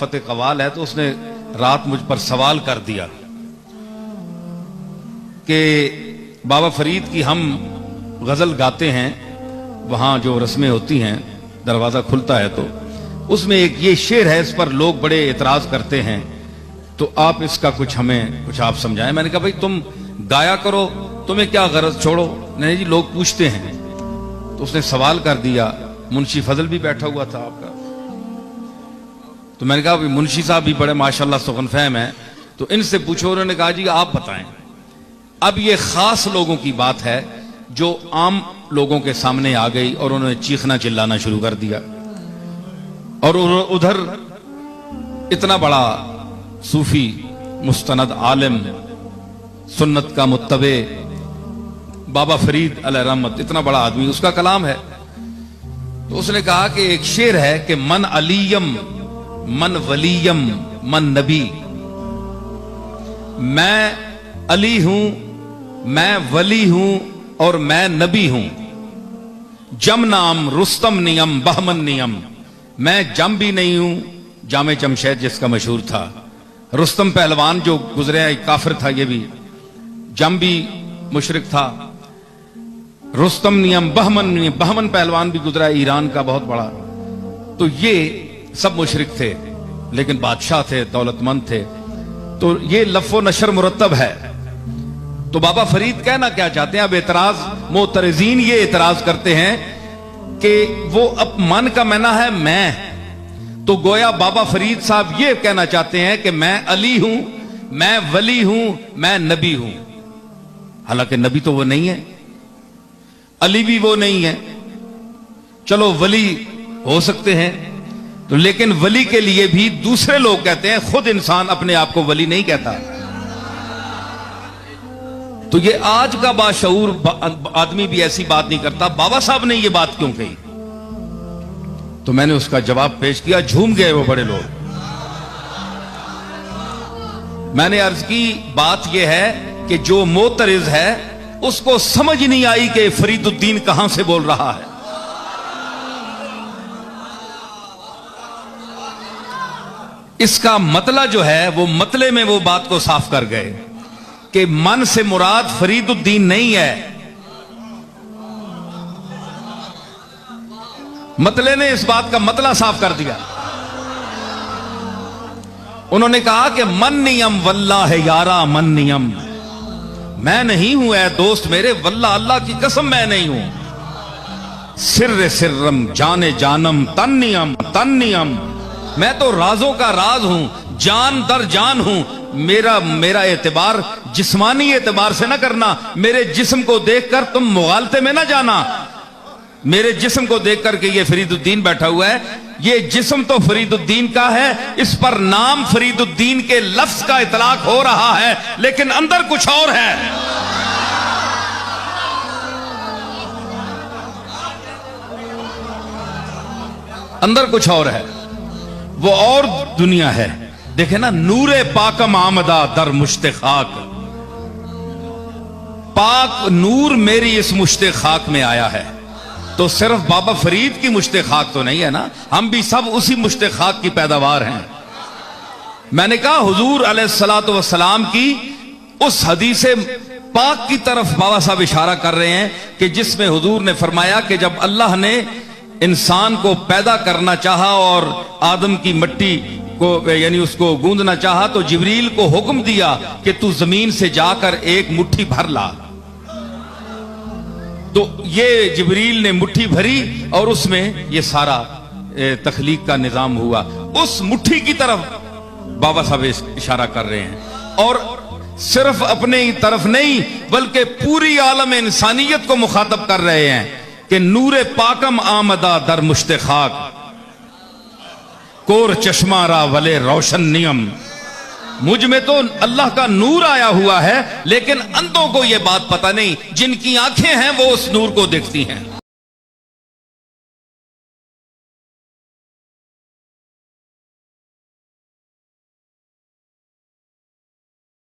वक्फत कवाल है, तो उसने रात मुझ पर सवाल कर दिया कि बाबा फरीद की हम गजल गाते हैं, वहां जो रस्में होती हैं दरवाजा खुलता है तो उसमें एक ये शेर है, इस पर लोग बड़े एतराज करते हैं, तो आप इसका कुछ आप समझाएं। मैंने कहा भाई तुम गाया करो, तुम्हें क्या गरज, छोड़ो। नहीं जी लोग पूछते हैं। तो उसने सवाल कर दिया, मुंशी फजल भी बैठा हुआ था आपका, तो मैंने कहा मुंशी साहब भी बड़े माशाल्लाह सुगन फहम है, तो इनसे पूछो। उन्होंने कहा जी आप बताएं। अब ये खास लोगों की बात है जो आम लोगों के सामने आ गई और उन्होंने चीखना चिल्लाना शुरू कर दिया, और उधर इतना बड़ा सूफी मुस्तनद आलिम सुन्नत का मुत्तबे बाबा फरीद अलैहि रहमत, इतना बड़ा आदमी, उसका कलाम है। तो उसने कहा कि एक शेर है कि मन अलीयम मन वलीयम मन नबी, मैं अली हूं, मैं वली हूं और मैं नबी हूं। जम नाम रुस्तम नियम बहमन नियम, मैं जम भी नहीं हूं, जामे जमशेद जिसका मशहूर था। रुस्तम पहलवान जो गुजरे एक काफिर था, ये भी जम भी मुशरिक था। रुस्तम नियम बहमन नियम, बहमन पहलवान भी गुजरा ईरान का बहुत बड़ा। तो ये सब मुशरिक थे लेकिन बादशाह थे, दौलतमंद थे। तो ये लफ़ो नशर मुरतब है। तो बाबा फरीद कहना क्या चाहते हैं, अब एतराज मोतरजीन ये एतराज करते हैं कि वो अब मन का मैना है मैं, तो गोया बाबा फरीद साहब ये कहना चाहते हैं कि मैं अली हूं, मैं वली हूं, मैं नबी हूं। हालांकि नबी तो वो नहीं है, अली भी वो नहीं है, चलो वली हो सकते हैं, तो लेकिन वली के लिए भी दूसरे लोग कहते हैं, खुद इंसान अपने आप को वली नहीं कहता। तो ये आज का बाशऊर आदमी भी ऐसी बात नहीं करता। बाबा साहब ने ये बात क्यों कही? तो मैंने उसका जवाब पेश किया, झूम गए वो बड़े लोग। मैंने अर्ज की बात यह है कि जो मोतरिज है उसको समझ नहीं आई कि फरीदुद्दीन कहां से बोल रहा है। इसका मतला जो है वो मतले में वो बात को साफ कर गए कि मन से मुराद फरीदुद्दीन नहीं है। मतले ने इस बात का मतला साफ कर दिया। उन्होंने कहा कि मन नियम वल्लाह है यारा मन नियम, मैं नहीं हूं ऐ दोस्त मेरे, वल्लाह अल्लाह की कसम मैं नहीं हूं। सिर्र सिर्रम जाने जानम तन नियम, मैं तो राजों का राज हूं, जान दर जान हूं। मेरा एतबार जिस्मानी एतबार से ना करना, मेरे जिस्म को देखकर तुम मुगालते में ना जाना। मेरे जिस्म को देखकर के ये फरीदुद्दीन बैठा हुआ है, ये जिस्म तो फरीदुद्दीन का है, इस पर नाम फरीदुद्दीन के लफ्ज का इतलाक हो रहा है, लेकिन अंदर कुछ और है। अंदर कुछ और है, वो और दुनिया है। देखे ना, नूरे पाकम आमदा दर मुश्ते खाक, पाक नूर मेरी इस मुश्ते खाक में आया है। तो सिर्फ बाबा फरीद की मुश्ते खाक तो नहीं है ना, हम भी सब उसी मुश्ते खाक की पैदावार हैं। मैंने कहा हुजूर अलैहिस्सलातु वस्सलाम की उस हदीस पाक की तरफ बाबा साहब इशारा कर रहे हैं कि जिसमें हुजूर ने फरमाया कि जब अल्लाह ने इंसान को पैदा करना चाहा और आदम की मट्टी को यानी उसको गूंदना चाहा, तो जिब्रील को हुक्म दिया कि तू जमीन से जाकर एक मुट्ठी भर ला। तो ये जिब्रील ने मुट्ठी भरी और उसमें ये सारा तखलीक का निजाम हुआ। उस मुट्ठी की तरफ बाबा साहब इशारा कर रहे हैं, और सिर्फ अपने ही तरफ नहीं बल्कि पूरी आलम इंसानियत को मुखातब कर रहे हैं कि नूरे पाकम आमदा दर मुश्ते खाक, कोर चश्मा रा वले रोशन नियम। मुझ में तो अल्लाह का नूर आया हुआ है, लेकिन अंधों को यह बात पता नहीं, जिनकी आंखें हैं वो उस नूर को देखती हैं।